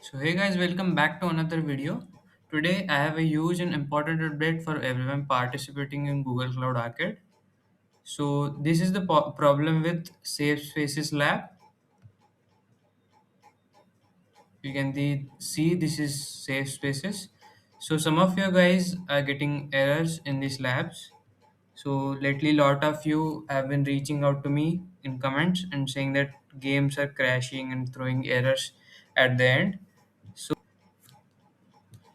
So hey guys, welcome back to another video. Today I have a huge and important update for everyone participating in Google Cloud Arcade. So this is the problem with Safe Spaces Lab. You can see this is Safe Spaces. So some of you guys are getting errors in these labs. So lately lot of you have been reaching out to me in comments and saying that games are crashing and throwing errors at the end. So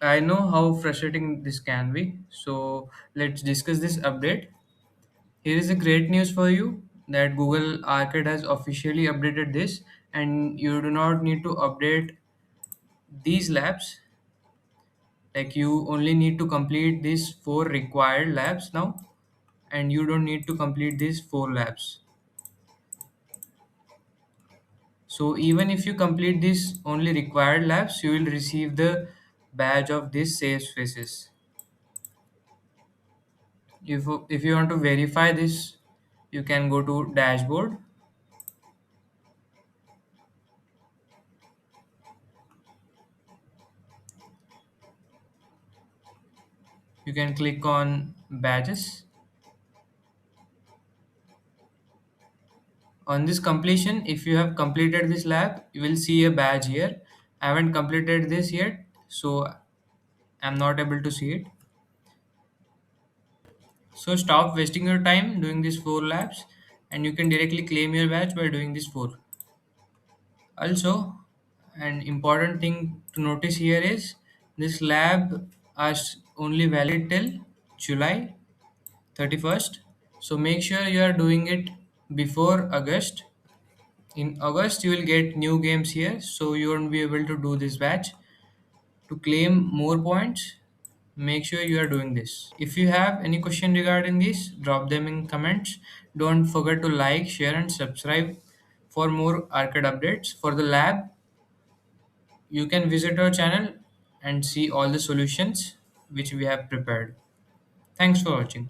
I know how frustrating this can be. So let's discuss this update. Here is a great news for you that Google Arcade has officially updated this and you do not need to update these labs. Like you only need to complete these four required labs now and you don't need to complete these four labs. So even if you complete these only required labs, you will receive the badge of these safe spaces. If you want to verify this, you can go to dashboard. You can click on badges. On this completion, if you have completed this lab, you will see a badge here. I haven't completed this yet, so I'm not able to see it. So stop wasting your time doing these four labs and you can directly claim your badge by doing these four. Also, an important thing to notice here is this lab is only valid till July 31st. So make sure you are doing it before August. In August, you will get new games here, so you won't be able to do this batch. To claim more points, make sure you are doing this. If you have any question regarding this, drop them in comments. Don't forget to like, share, and subscribe for more arcade updates. For the lab, you can visit our channel and see all the solutions which we have prepared. Thanks for watching.